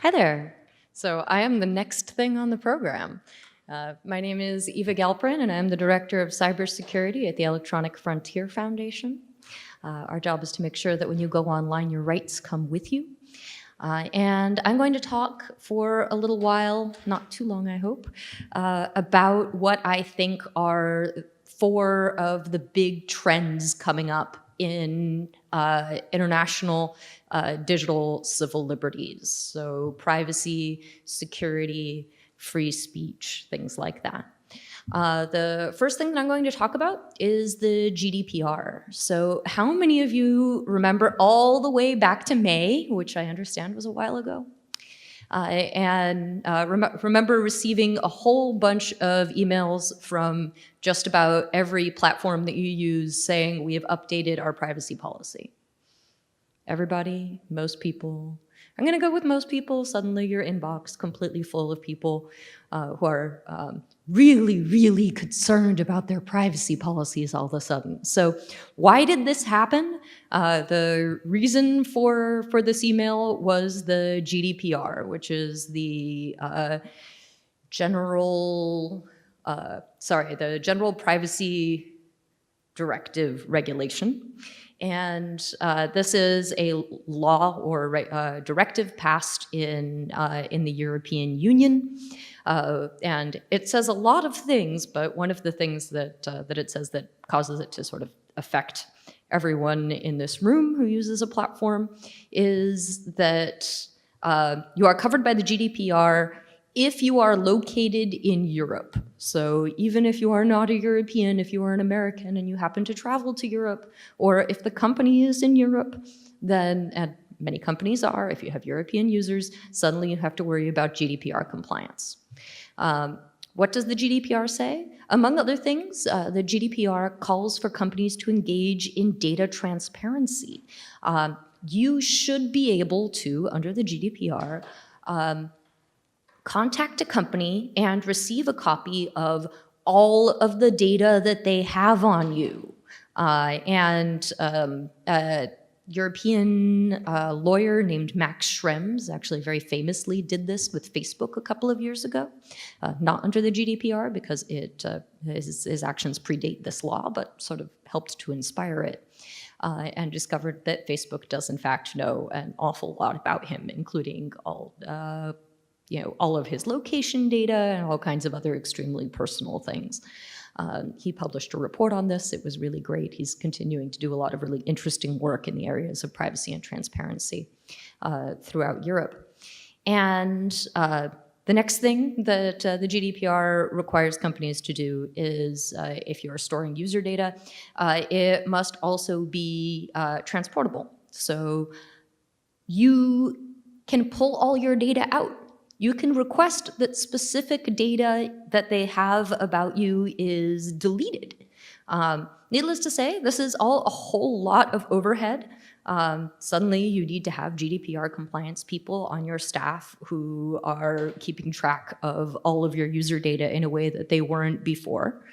Hi there. So I am the next thing on the program. My name is Eva Galperin, and I'm the Director of Cybersecurity at the Electronic Frontier Foundation. Our job is to make sure that when you go online, your rights come with you. And I'm going to talk for a little while, not too long, I hope, about what I think are 4 of the big trends coming up in international digital civil liberties. So privacy, security, free speech, things like that. The first thing that I'm going to talk about is the GDPR. So how many of you remember all the way back to May, which I understand was a while ago, remember receiving a whole bunch of emails from just about every platform that you use saying we have updated our privacy policy? Everybody? Most people? I'm going to go with most people. Suddenly your inbox completely full of people who are really, really concerned about their privacy policies all of a sudden. So why did this happen? The reason for this email was the GDPR, which is the General Privacy Directive regulation. And this is a law or directive passed in the European Union. And it says a lot of things, but one of the things that it says that causes it to sort of affect everyone in this room who uses a platform is that you are covered by the GDPR if you are located in Europe. So even if you are not a European, if you are an American and you happen to travel to Europe, or if the company is in Europe, then, and many companies are, if you have European users, suddenly you have to worry about GDPR compliance. What does the GDPR say? Among other things, the GDPR calls for companies to engage in data transparency. You should be able to, under the GDPR, contact a company and receive a copy of all of the data that they have on you. A European lawyer named Max Schrems actually very famously did this with Facebook a couple of years ago, not under the GDPR because his actions predate this law, but sort of helped to inspire it. And discovered that Facebook does in fact know an awful lot about him, including all of his location data and all kinds of other extremely personal things. He published a report on this. It was really great. He's continuing to do a lot of really interesting work in the areas of privacy and transparency throughout Europe. And the next thing that the GDPR requires companies to do is, if you're storing user data, it must also be transportable. So you can pull all your data out. You can request that specific data that they have about you is deleted. Needless to say, this is all a whole lot of overhead. Suddenly you need to have GDPR compliance people on your staff who are keeping track of all of your user data in a way that they weren't before.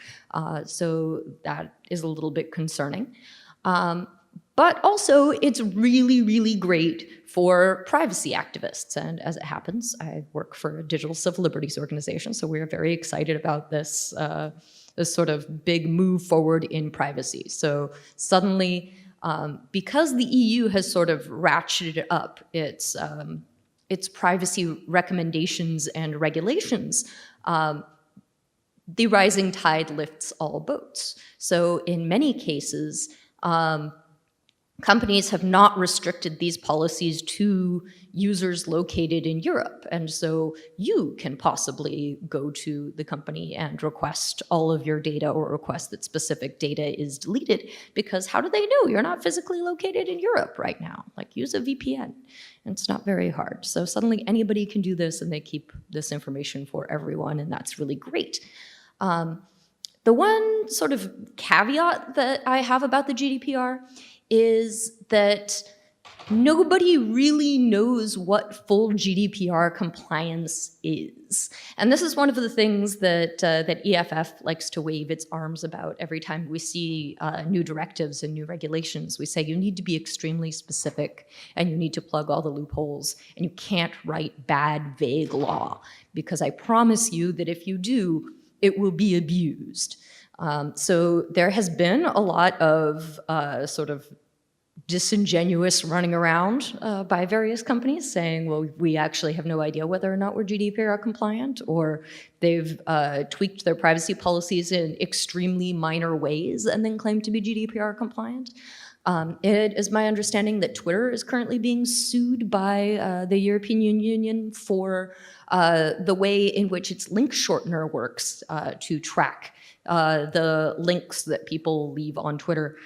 So that is a little bit concerning. But also, it's really, really great for privacy activists. And as it happens, I work for a digital civil liberties organization, so we're very excited about this, this sort of big move forward in privacy. So suddenly, because the EU has sort of ratcheted up its privacy recommendations and regulations, the rising tide lifts all boats. So in many cases, companies have not restricted these policies to users located in Europe. And so you can possibly go to the company and request all of your data or request that specific data is deleted, because how do they know you're not physically located in Europe right now? Like, use a VPN. And it's not very hard. So suddenly anybody can do this and they keep this information for everyone, and that's really great. The one sort of caveat that I have about the GDPR is that nobody really knows what full GDPR compliance is. And this is one of the things that, that EFF likes to wave its arms about every time we see new directives and new regulations. We say you need to be extremely specific and you need to plug all the loopholes and you can't write bad, vague law, because I promise you that if you do, it will be abused. So there has been a lot of sort of disingenuous running around by various companies saying, well, we actually have no idea whether or not we're GDPR compliant, or they've tweaked their privacy policies in extremely minor ways and then claim to be GDPR compliant. It is my understanding that Twitter is currently being sued by the European Union for the way in which its link shortener works to track the links that people leave on Twitter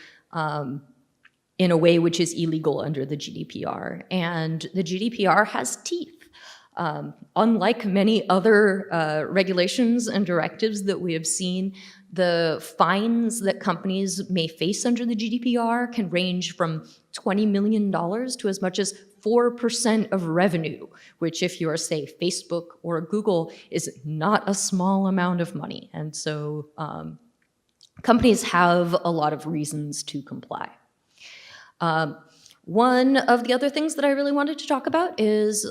in a way which is illegal under the GDPR. And the GDPR has teeth. Unlike many other regulations and directives that we have seen, the fines that companies may face under the GDPR can range from $20 million to as much as 4% of revenue, which if you're, say, Facebook or Google, is not a small amount of money. And so companies have a lot of reasons to comply. One of the other things that I really wanted to talk about is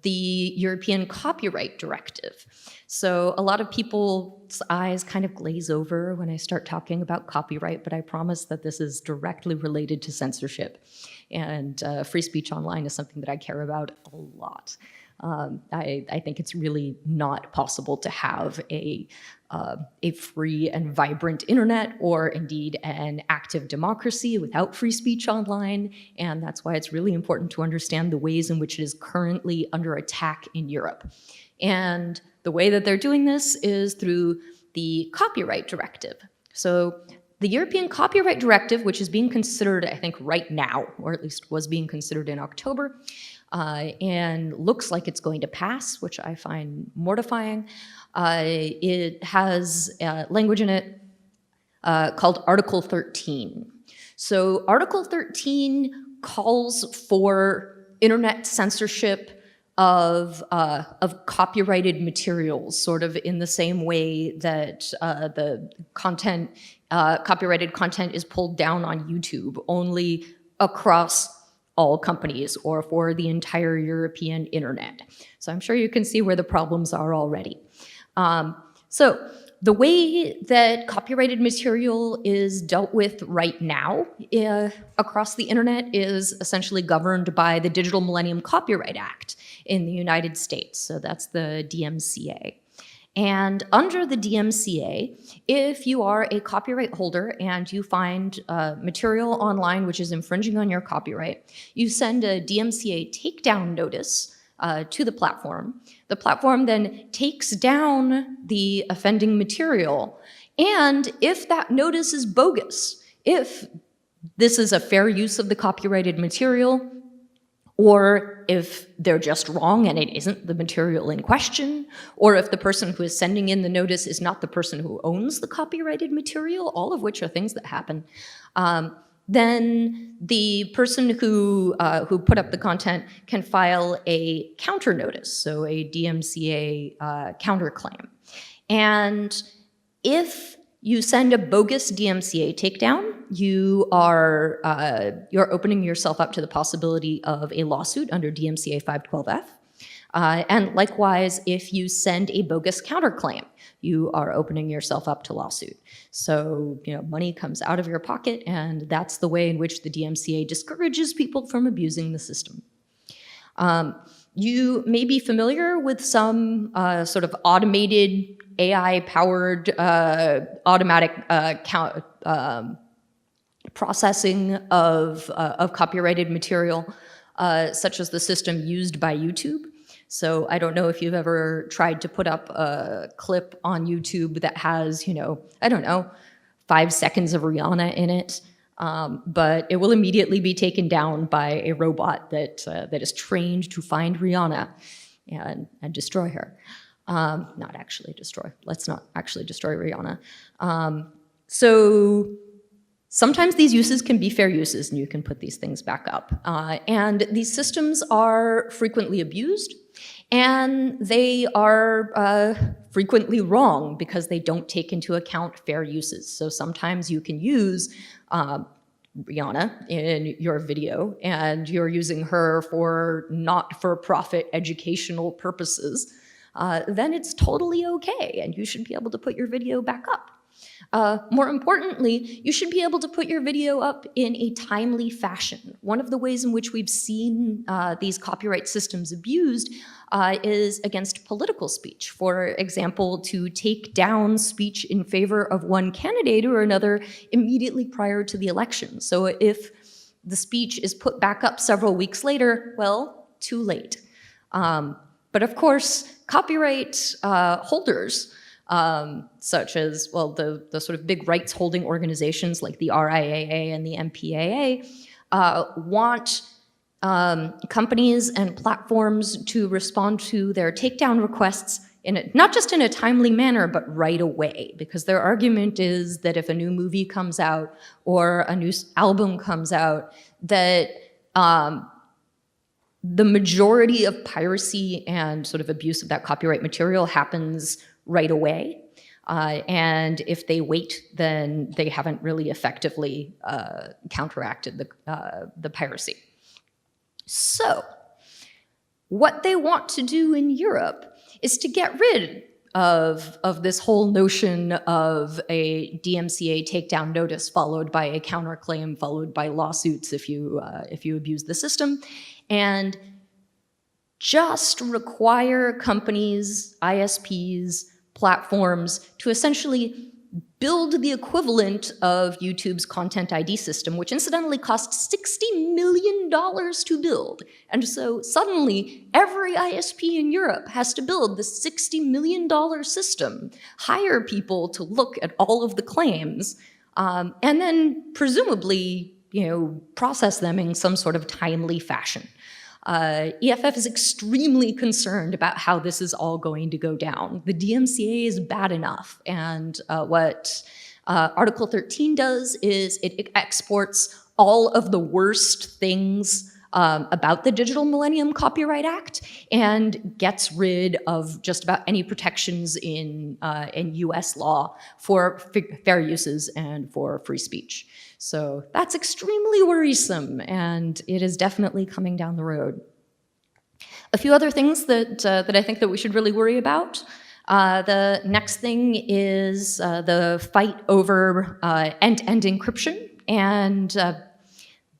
the European Copyright Directive. So a lot of people's eyes kind of glaze over when I start talking about copyright, but I promise that this is directly related to censorship. And free speech online is something that I care about a lot. I think it's really not possible to have a free and vibrant internet, or indeed an active democracy, without free speech online. And that's why it's really important to understand the ways in which it is currently under attack in Europe. And the way that they're doing this is through the Copyright Directive. So the European Copyright Directive, which is being considered, I think, right now, or at least was being considered in October, and looks like it's going to pass, which I find mortifying. It has language in it called Article 13. So Article 13 calls for internet censorship of copyrighted materials, sort of in the same way that the content, copyrighted content is pulled down on YouTube, only across all companies or for the entire European internet. So I'm sure you can see where the problems are already. So the way that copyrighted material is dealt with right now across the internet is essentially governed by the Digital Millennium Copyright Act in the United States. So that's the DMCA. And under the DMCA, if you are a copyright holder and you find material online which is infringing on your copyright, you send a DMCA takedown notice to the platform. The platform then takes down the offending material. And if that notice is bogus, if this is a fair use of the copyrighted material, or if they're just wrong and it isn't the material in question, or if the person who is sending in the notice is not the person who owns the copyrighted material, all of which are things that happen, then the person who put up the content can file a counter notice, so a DMCA counterclaim. And if you send a bogus DMCA takedown, you are you're opening yourself up to the possibility of a lawsuit under DMCA 512F. And likewise, if you send a bogus counterclaim, you are opening yourself up to lawsuit. So, money comes out of your pocket, and that's the way in which the DMCA discourages people from abusing the system. You may be familiar with some sort of automated AI-powered automatic processing of copyrighted material, such as the system used by YouTube. So I don't know if you've ever tried to put up a clip on YouTube that has, I don't know, 5 seconds of Rihanna in it, but it will immediately be taken down by a robot that is trained to find Rihanna and destroy her. Not actually destroy. Let's not actually destroy Rihanna. So Sometimes these uses can be fair uses, and you can put these things back up. And these systems are frequently abused, and they are frequently wrong because they don't take into account fair uses. So sometimes you can use Rihanna in your video, and you're using her for not-for-profit educational purposes, then it's totally okay, and you should be able to put your video back up. More importantly, you should be able to put your video up in a timely fashion. One of the ways in which we've seen these copyright systems abused is against political speech. For example, to take down speech in favor of one candidate or another immediately prior to the election. So if the speech is put back up several weeks later, well, too late. But of course, copyright holders, such as, well, the sort of big rights holding organizations like the RIAA and the MPAA, want companies and platforms to respond to their takedown requests not just in a timely manner, but right away, because their argument is that if a new movie comes out or a new album comes out, that the majority of piracy and sort of abuse of that copyright material happens right away. And if they wait, then they haven't really effectively counteracted the piracy. So what they want to do in Europe is to get rid of this whole notion of a DMCA takedown notice followed by a counterclaim, followed by lawsuits if you abuse the system, and just require companies, ISPs, platforms to essentially build the equivalent of YouTube's Content ID system, which incidentally costs $60 million to build. And so suddenly, every ISP in Europe has to build the $60 million system, hire people to look at all of the claims, and then presumably, process them in some sort of timely fashion. EFF is extremely concerned about how this is all going to go down. The DMCA is bad enough, and what Article 13 does is it exports all of the worst things about the Digital Millennium Copyright Act and gets rid of just about any protections in US law for fair uses and for free speech. So that's extremely worrisome, and it is definitely coming down the road. A few other things that I think that we should really worry about. The next thing is the fight over end-to-end encryption and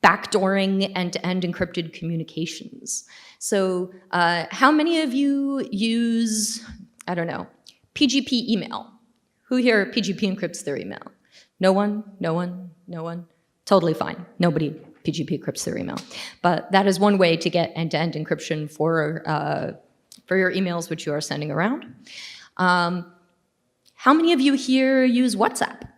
backdooring end-to-end encrypted communications. So how many of you use, I don't know, PGP email? Who here PGP encrypts their email? No one? No one? No one? Totally fine. Nobody PGP encrypts their email. But that is one way to get end-to-end encryption for your emails which you are sending around. How many of you here use WhatsApp?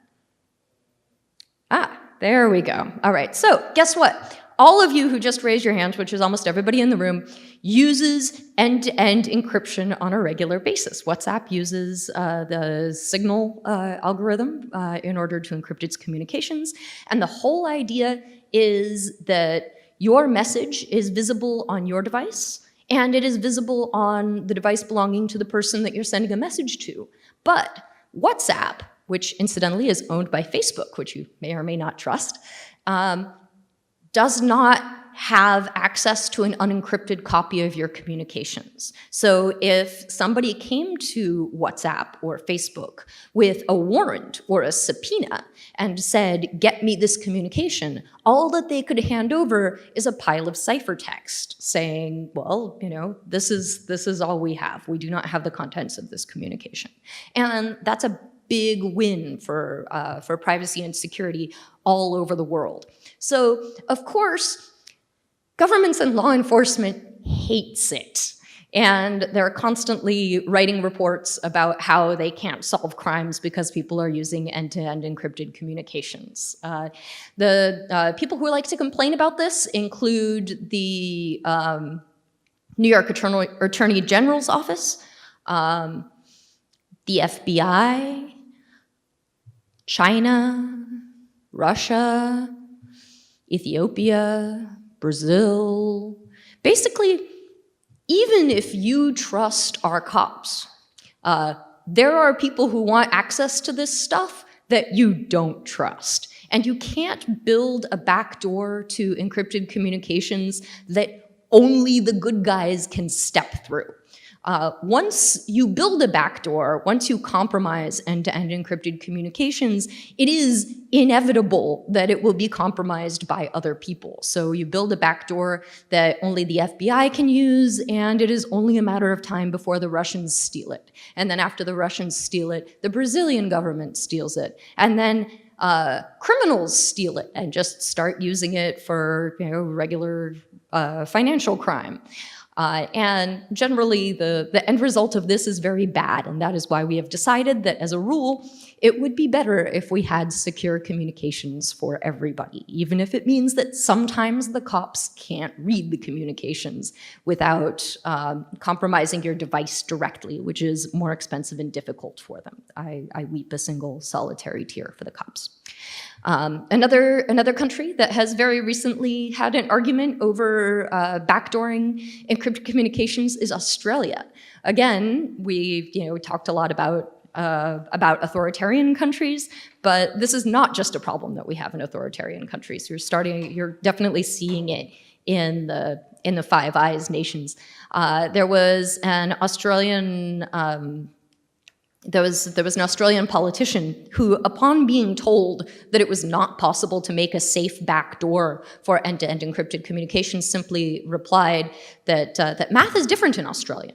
Ah, there we go. All right, so guess what? All of you who just raised your hands, which is almost everybody in the room, uses end-to-end encryption on a regular basis. WhatsApp uses the Signal algorithm in order to encrypt its communications. And the whole idea is that your message is visible on your device, and it is visible on the device belonging to the person that you're sending a message to. But WhatsApp, which incidentally is owned by Facebook, which you may or may not trust, does not have access to an unencrypted copy of your communications. So if somebody came to WhatsApp or Facebook with a warrant or a subpoena and said, get me this communication, all that they could hand over is a pile of ciphertext saying, well, this is all we have. We do not have the contents of this communication. And that's a big win for privacy and security all over the world. So, of course, governments and law enforcement hates it. And they're constantly writing reports about how they can't solve crimes because people are using end-to-end encrypted communications. The people who like to complain about this include the New York Attorney General's Office, the FBI, China, Russia, Ethiopia, Brazil. Basically, even if you trust our cops, there are people who want access to this stuff that you don't trust. And you can't build a backdoor to encrypted communications that only the good guys can step through. Once you build a backdoor, once you compromise end-to-end encrypted communications, it is inevitable that it will be compromised by other people. So you build a backdoor that only the FBI can use, and it is only a matter of time before the Russians steal it. And then after the Russians steal it, the Brazilian government steals it. And then criminals steal it and just start using it for regular financial crime. And generally, the end result of this is very bad, and that is why we have decided that, as a rule, it would be better if we had secure communications for everybody, even if it means that sometimes the cops can't read the communications without compromising your device directly, which is more expensive and difficult for them. I weep a single solitary tear for the cops. Another country that has very recently had an argument over backdooring encrypted communications is Australia. Again, we talked a lot about authoritarian countries, but this is not just a problem that we have in authoritarian countries. You're definitely seeing it in the Five Eyes nations. There was an Australian politician who, upon being told that it was not possible to make a safe backdoor for end-to-end encrypted communications, simply replied that math is different in Australia.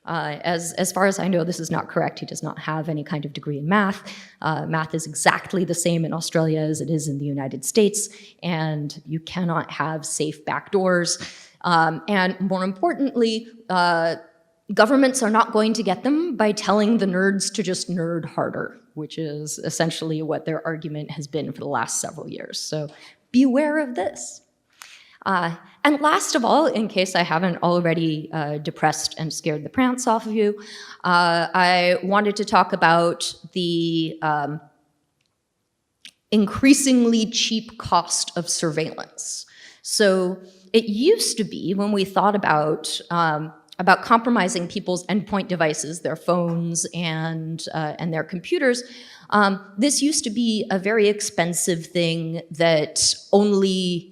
As far as I know, this is not correct. He does not have any kind of degree in math. Math is exactly the same in Australia as it is in the United States, and you cannot have safe backdoors. And more importantly, governments are not going to get them by telling the nerds to just nerd harder, which is essentially what their argument has been for the last several years. So beware of this. And last of all, in case I haven't already depressed and scared the prance off of you, I wanted to talk about the increasingly cheap cost of surveillance. So it used to be, when we thought about compromising people's endpoint devices, their phones and their computers, this used to be a very expensive thing that only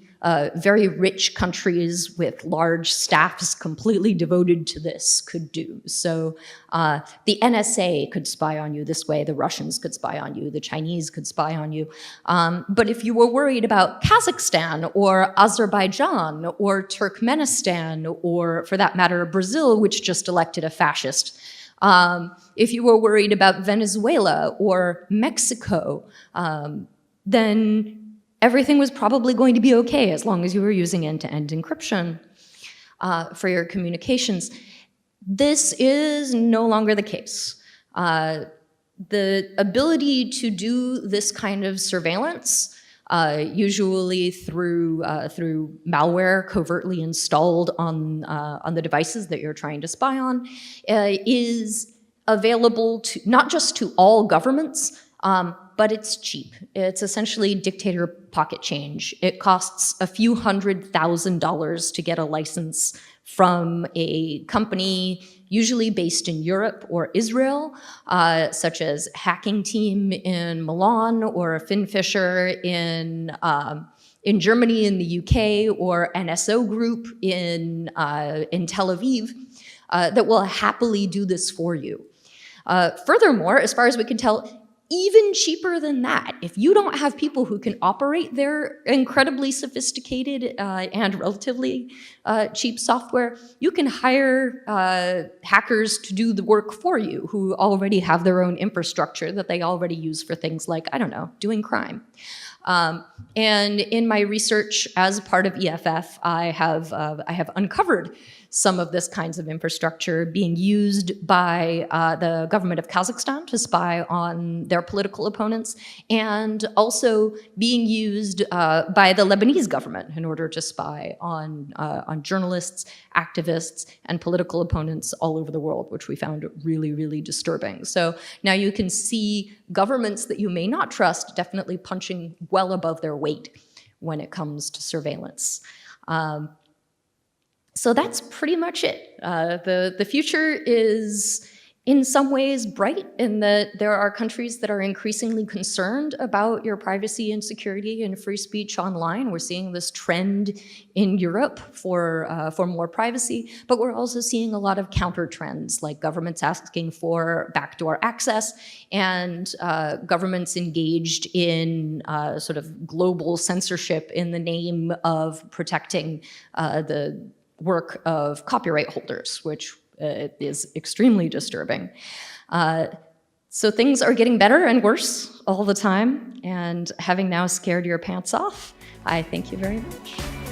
very rich countries with large staffs completely devoted to this could do. So the NSA could spy on you this way, the Russians could spy on you, the Chinese could spy on you. But if you were worried about Kazakhstan or Azerbaijan or Turkmenistan, or for that matter, Brazil, which just elected a fascist, if you were worried about Venezuela or Mexico, then everything was probably going to be okay as long as you were using end-to-end encryption for your communications. This is no longer the case. The ability to do this kind of surveillance, usually through malware covertly installed on the devices that you're trying to spy on, is available to not just to all governments, but it's cheap. It's essentially dictator pocket change. It costs a few $100,000 to get a license from a company usually based in Europe or Israel, such as Hacking Team in Milan or Finfisher in Germany, in the UK, or NSO Group in Tel Aviv, that will happily do this for you. Furthermore, as far as we can tell, even cheaper than that, if you don't have people who can operate their incredibly sophisticated and relatively cheap software, you can hire hackers to do the work for you who already have their own infrastructure that they already use for things like, I don't know, doing crime. And in my research as part of EFF, I have uncovered some of this kinds of infrastructure being used by the government of Kazakhstan to spy on their political opponents, and also being used by the Lebanese government in order to spy on journalists, activists, and political opponents all over the world, which we found really, really disturbing. So now you can see governments that you may not trust definitely punching well above their weight when it comes to surveillance. So that's pretty much it. The future is in some ways bright in that there are countries that are increasingly concerned about your privacy and security and free speech online. We're seeing this trend in Europe for more privacy, but we're also seeing a lot of counter trends, like governments asking for backdoor access and governments engaged in sort of global censorship in the name of protecting the work of copyright holders, which is extremely disturbing. So things are getting better and worse all the time, and having now scared your pants off, I thank you very much.